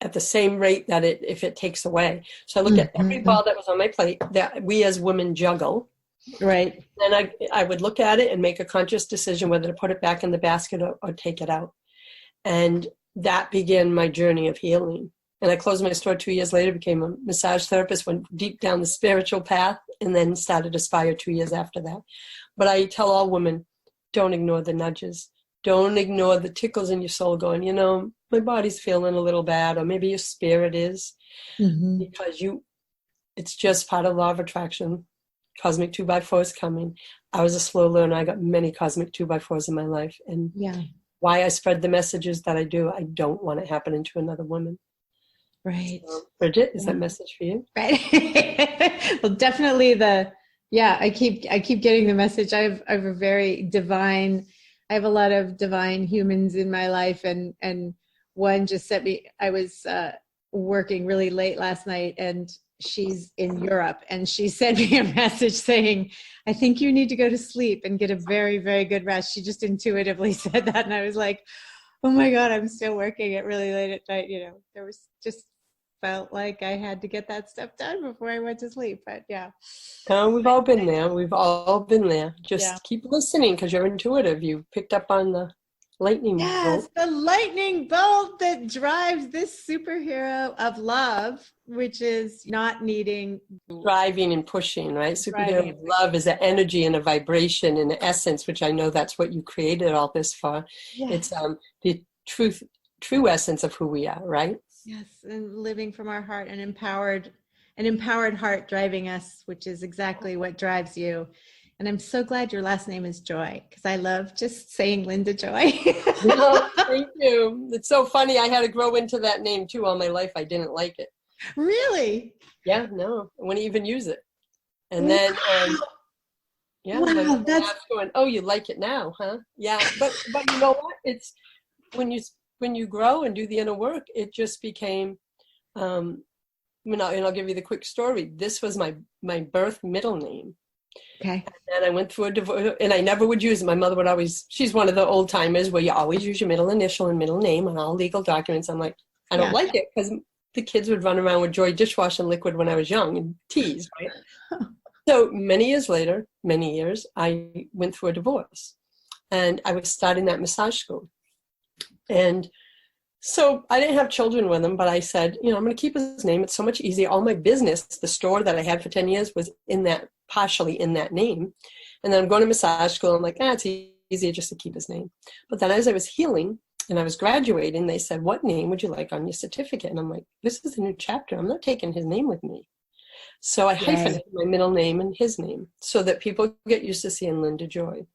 at the same rate that if it takes away? So I look at every ball that was on my plate that we as women juggle. Right. And I would look at it and make a conscious decision whether to put it back in the basket or take it out. And that began my journey of healing. And I closed my store 2 years later, became a massage therapist, went deep down the spiritual path, and then started Aspire 2 years after that. But I tell all women, don't ignore the nudges. Don't ignore the tickles in your soul going, my body's feeling a little bad, or maybe your spirit is, because it's just part of law of attraction. Cosmic 2x4 is coming. I was a slow learner. I got many cosmic 2x4s in my life. And why I spread the messages that I do, I don't want it happening to another woman. Right. So, Bridget, is that message for you? Right. Well, definitely I keep getting the message. I have a very divine, I have a lot of divine humans in my life, and one just sent me, I was working really late last night, and she's in Europe, and she sent me a message saying, I think you need to go to sleep and get a very, very good rest. She just intuitively said that, and I was like, oh my God, I'm still working at really late at night. There was just felt like I had to get that stuff done before I went to sleep. But we've all been there. We've all been there. Just keep listening, because you're intuitive. You picked up on the lightning bolt. Yes, the lightning bolt that drives this superhero of love, which is not needing driving and pushing, right? Superhero of love is an energy and a vibration and an essence, which I know that's what you created all this for. It's the true essence of who we are, right? Yes, and living from our heart, an empowered heart driving us, which is exactly what drives you. And I'm so glad your last name is Joy, because I love just saying Linda Joy. Well, thank you. It's so funny. I had to grow into that name too. All my life, I didn't like it. Really? Yeah, no, I wouldn't even use it. And then, wow, that's going, oh, you like it now, huh? Yeah, but you know what? It's when you grow and do the inner work, it just became, and I'll give you the quick story. This was my birth middle name. Okay. And I went through a divorce, and I never would use it. My mother would always, she's one of the old timers where you always use your middle initial and middle name on all legal documents. I'm like, I don't like it, because the kids would run around with Joy dishwashing liquid when I was young and tease, right? So many years later, I went through a divorce, and I was starting that massage school. And so I didn't have children with him, but I said, I'm going to keep his name. It's so much easier. All my business, the store that I had for 10 years was partially in that name. And then I'm going to massage school. I'm like, it's easier just to keep his name. But then as I was healing and I was graduating, they said, what name would you like on your certificate? And I'm like, this is a new chapter. I'm not taking his name with me. So I hyphenated my middle name and his name so that people get used to seeing Linda Joy.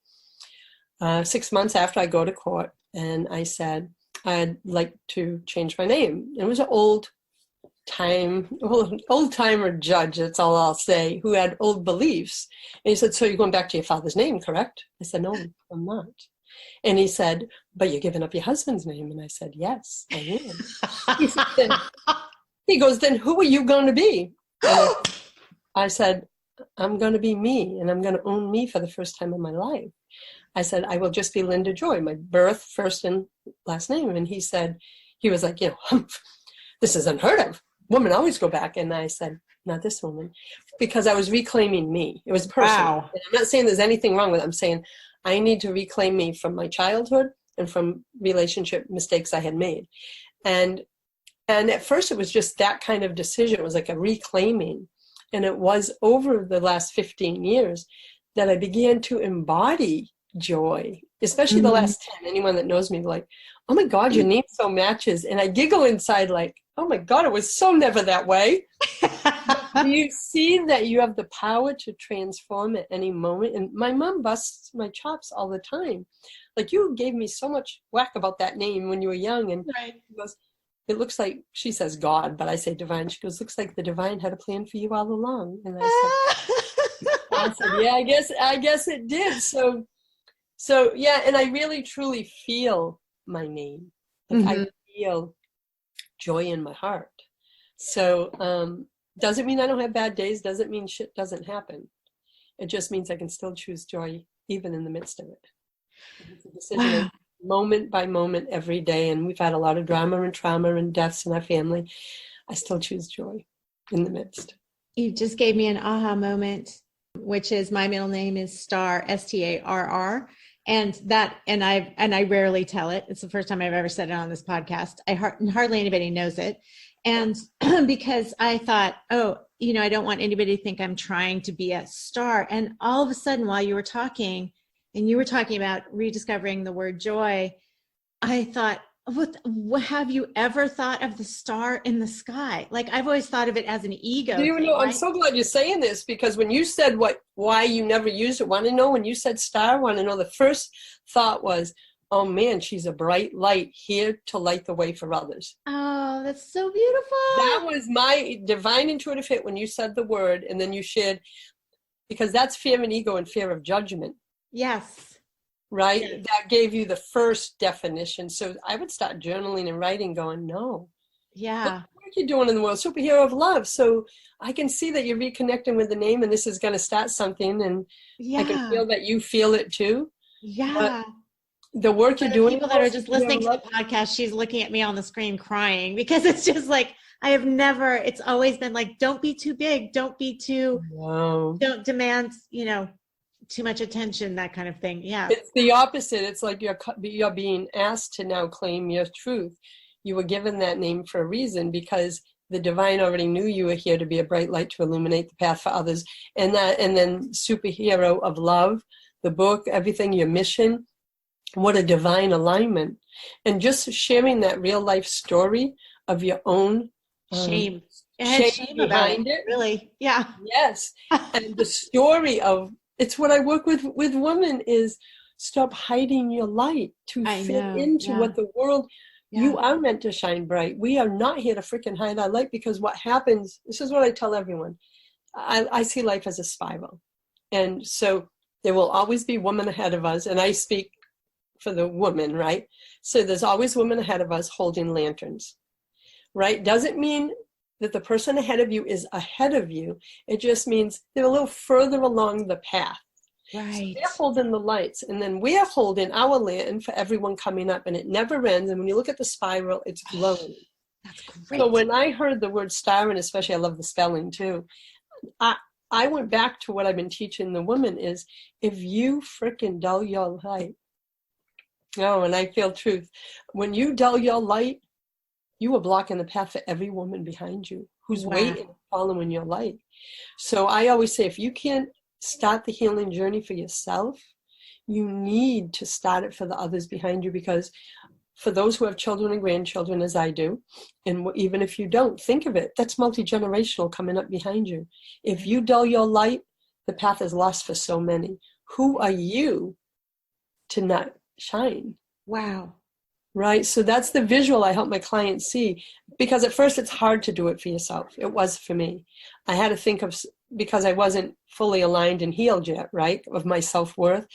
6 months after I go to court, and I said, I'd like to change my name. It was an old timer judge, that's all I'll say, who had old beliefs. And he said, so you're going back to your father's name, correct? I said, no, I'm not. And he said, but you're giving up your husband's name. And I said, yes, I am. He goes, then who are you going to be? And I said, I'm going to be me, and I'm going to own me for the first time in my life. I said, I will just be Linda Joy, my birth, first and last name. And he said, he was like, this is unheard of. Women always go back. And I said, not this woman, because I was reclaiming me. It was personal. Wow. And I'm not saying there's anything wrong with it. I'm saying I need to reclaim me from my childhood and from relationship mistakes I had made. And at first it was just that kind of decision. It was like a reclaiming. And it was over the last 15 years that I began to embody joy, especially the last 10. Anyone that knows me, like, oh my God, your name so matches. And I giggle inside like, oh my God, it was so never that way. Do you see that you have the power to transform at any moment? And my mom busts my chops all the time. Like, you gave me so much whack about that name when you were young. And Right. she goes, it looks like, she says God, but I say divine. She goes, looks like the divine had a plan for you all along. And I said, yeah, I guess it did. So yeah, and I really truly feel my name. Like I feel joy in my heart. So doesn't mean I don't have bad days, doesn't mean shit doesn't happen. It just means I can still choose joy even in the midst of it. It's a decision moment by moment every day, and we've had a lot of drama and trauma and deaths in our family. I still choose joy in the midst. You just gave me an aha moment, which is my middle name is Starr, Starr. And I rarely tell it. It's the first time I've ever said it on this podcast. Hardly anybody knows it. And because I thought, I don't want anybody to think I'm trying to be a star. And all of a sudden, while you were talking, and you were talking about rediscovering the word joy, I thought, what have you ever thought of the star in the sky? Like, I've always thought of it as an ego thing, right? I'm so glad you're saying this, because when you said why you never used it, want to know, when you said star, want to know, the first thought was, oh man, she's a bright light here to light the way for others. Oh, that's so beautiful. That was my divine intuitive hit when you said the word, and then you shared, because that's fear and ego and fear of judgment. Yes. Right? Yes. That gave you the first definition. So I would start journaling and writing going, no. Yeah. What are you doing in the world? Superhero of love. So I can see that you're reconnecting with the name, and this is going to start something. And I can feel that you feel it too. Yeah. But the work you're doing. People that are just listening to the podcast, she's looking at me on the screen crying, because it's just like, it's always been like, don't be too big. Don't be too, don't demand, too much attention, that kind of thing. Yeah. It's the opposite. It's like you're being asked to now claim your truth. You were given that name for a reason, because the divine already knew you were here to be a bright light to illuminate the path for others. And then superhero of love, the book, everything, your mission, what a divine alignment. And just sharing that real life story of your own shame behind it. Really. Yeah. Yes. And the story of, it's what I work with women, is stop hiding your light to fit into what the world, you are meant to shine bright. We are not here to freaking hide our light, because what happens, this is what I tell everyone, I see life as a spiral. And so there will always be women ahead of us, and I speak for the woman, right? So there's always women ahead of us holding lanterns, right? Doesn't mean that the person ahead of you is ahead of you. It just means they're a little further along the path. Right. So they're holding the lights, and then we're holding our lantern for everyone coming up, and it never ends. And when you look at the spiral, it's glowing. That's great. So when I heard the word star, and especially I love the spelling too, I went back to what I've been teaching the women is, if you freaking dull your light, and I feel truth. When you dull your light, you are blocking the path for every woman behind you who's waiting, following your light. So I always say, if you can't start the healing journey for yourself, you need to start it for the others behind you, because for those who have children and grandchildren, as I do, and even if you don't, think of it, that's multi-generational coming up behind you. If you dull your light, the path is lost for so many. Who are you to not shine? Wow. Right? So that's the visual I help my clients see, because at first it's hard to do it for yourself. It was for me. I had to think of, because I wasn't fully aligned and healed yet, right, of my self-worth.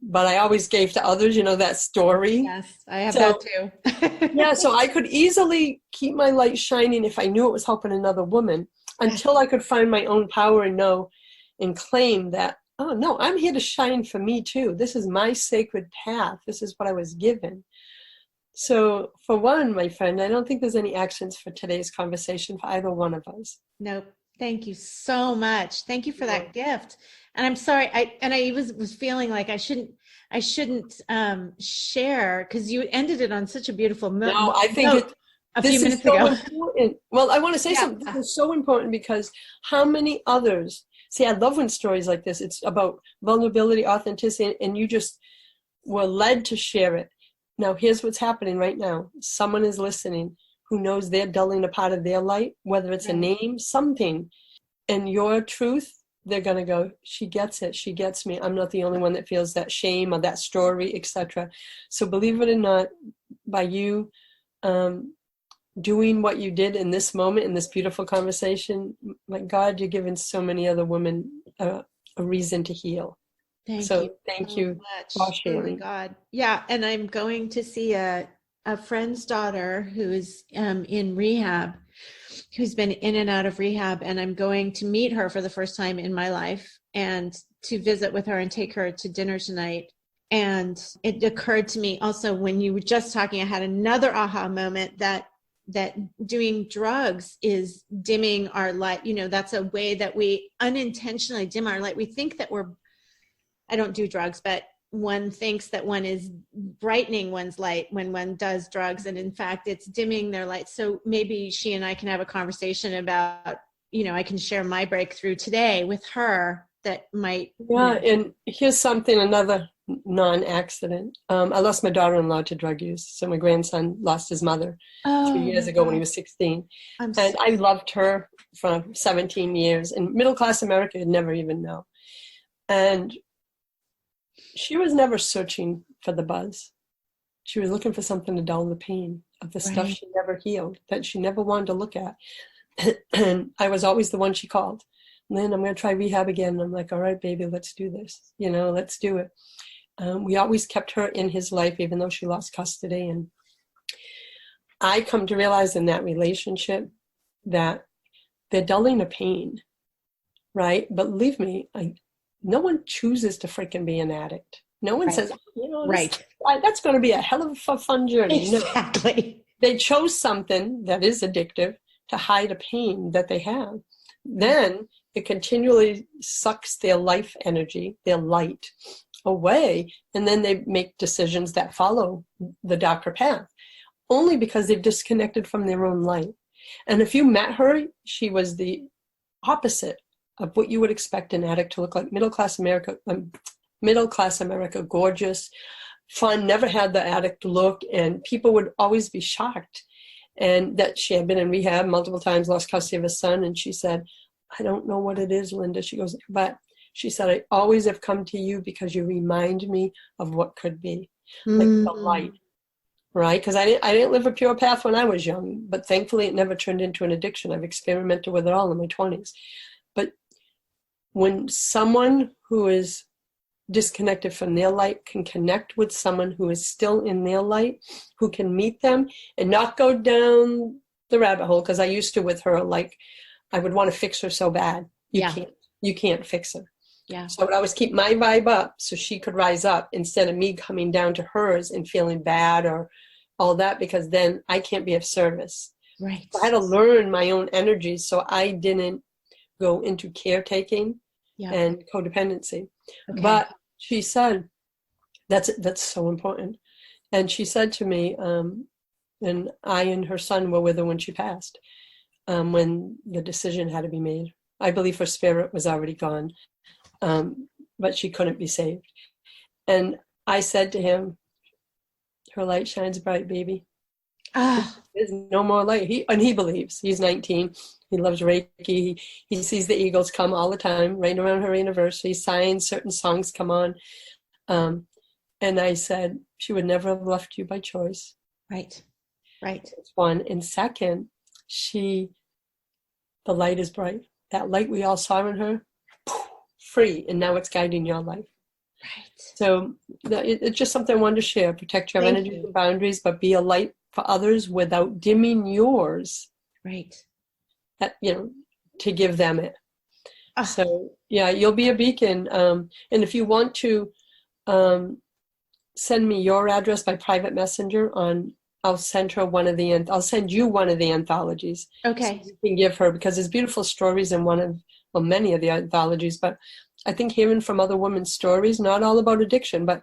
But I always gave to others, you know, that story. Yes, I have that too. Yeah, so I could easily keep my light shining if I knew it was helping another woman, until I could find my own power and know and claim that, oh no, I'm here to shine for me too. This is my sacred path. This is what I was given. So for one, my friend, I don't think there's any actions for today's conversation for either one of us. Nope. Thank you so much. Thank you for that gift. And I'm sorry, I was feeling like I shouldn't share, because you ended it on such a beautiful note. No, I think this is so ago. Important. Well, I want to say something. This is so important, because how many others, see, I love when stories like this, it's about vulnerability, authenticity, and you just were led to share it. Now, here's what's happening right now. Someone is listening who knows they're dulling a part of their light, whether it's a name, something, and your truth, they're going to go, she gets it, she gets me. I'm not the only one that feels that shame or that story, etc. So believe it or not, by you doing what you did in this moment, in this beautiful conversation, my God, you're giving so many other women a reason to heal. Thank you for sharing. Oh my God. Yeah. And I'm going to see a friend's daughter who is in rehab, who's been in and out of rehab. And I'm going to meet her for the first time in my life and to visit with her and take her to dinner tonight. And it occurred to me also, when you were just talking, I had another aha moment that doing drugs is dimming our light. You know, that's a way that we unintentionally dim our light. We think that I don't do drugs, but one thinks that one is brightening one's light when one does drugs. And in fact, it's dimming their light. So maybe she and I can have a conversation about, you know, I can share my breakthrough today with her that might. Yeah. And here's something, another non-accident. I lost my daughter-in-law to drug use. So my grandson lost his mother 3 years ago when he was 16. I loved her for 17 years. And middle-class America would never even know. And she was never searching for the buzz. She was looking for something to dull the pain of the stuff she never healed, that she never wanted to look at. And I was always the one she called. Lynn, I'm going to try rehab again. And I'm like, all right, baby, let's do this. You know, let's do it. We always kept her in his life, even though she lost custody. And I come to realize in that relationship that they're dulling a pain, right? But believe me, no one chooses to freaking be an addict. No one says, you know, that's going to be a hell of a fun journey. Exactly. No. They chose something that is addictive to hide a pain that they have. Then it continually sucks their life energy, their light away, and then they make decisions that follow the darker path, only because they've disconnected from their own light. And if you met her, she was the opposite of what you would expect an addict to look like. Middle-class America, gorgeous, fun, never had the addict look, and people would always be shocked. And that she had been in rehab multiple times, lost custody of a son, and she said, I don't know what it is, Linda. She goes, but she said, I always have come to you because you remind me of what could be, like the light, right? Because I didn't live a pure path when I was young, but thankfully it never turned into an addiction. I've experimented with it all in my 20s. But when someone who is disconnected from their light can connect with someone who is still in their light, who can meet them and not go down the rabbit hole, because I used to with her, like I would want to fix her so bad. You can't fix her. Yeah. So I would always keep my vibe up so she could rise up instead of me coming down to hers and feeling bad or all that, because then I can't be of service. Right. So I had to learn my own energy so I didn't go into caretaking and codependency. Okay. But she said, that's so important. And she said to me, and I and her son were with her when she passed, when the decision had to be made. I believe her spirit was already gone, but she couldn't be saved. And I said to him, her light shines bright, baby. There's no more light. He believes. He's 19. He loves Reiki. He sees the eagles come all the time, right around her anniversary. Signs, certain songs come on. And I said, she would never have left you by choice. Right. Right. That's one. And second, the light is bright. That light we all saw in her, free. And now it's guiding your life. Right. So it's just something I wanted to share. Protect your energy and boundaries, but be a light for others without dimming yours. Right. To give them it. So yeah, you'll be a beacon. And if you want to send me your address by private messenger I'll send you one of the anthologies. Okay. So you can give her, because there's beautiful stories in many of the anthologies, but I think hearing from other women's stories, not all about addiction, but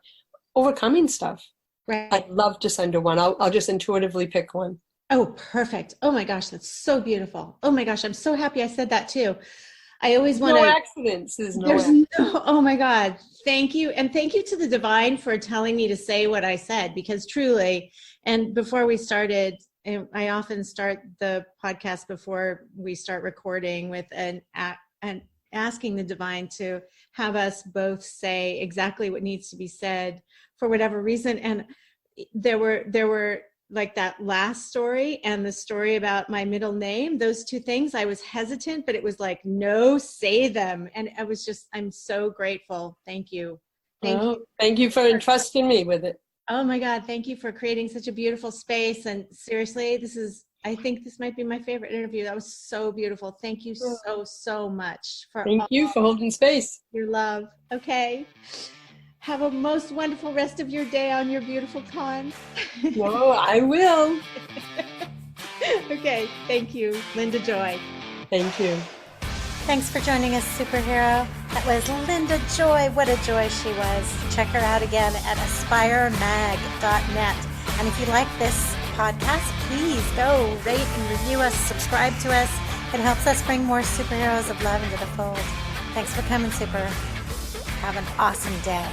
overcoming stuff. Right. I'd love to send her one. I'll just intuitively pick one. Oh, perfect. Oh my gosh, that's so beautiful. Oh my gosh, I'm so happy I said that too. I always want to. No accidents. There's no accidents. Oh my God. Thank you. And thank you to the divine for telling me to say what I said, because truly, and before we started, and I often start the podcast before we start recording with an asking the divine to have us both say exactly what needs to be said for whatever reason. And there were like that last story and the story about my middle name, those two things, I was hesitant, but it was like, no, say them. And I'm so grateful. Thank you. Thank you for entrusting me with it. Oh my God. Thank you for creating such a beautiful space. And seriously, I think this might be my favorite interview. That was so beautiful. Thank you so much Thank you for holding space. Your love. Okay. Have a most wonderful rest of your day on your beautiful time. No, I will. Okay. Thank you, Linda Joy. Thank you. Thanks for joining us, superhero. That was Linda Joy. What a joy she was. Check her out again at aspiremag.net. And if you like this podcast, please go rate and review us, subscribe to us. It helps us bring more superheroes of love into the fold. Thanks for coming, Super. Have an awesome day.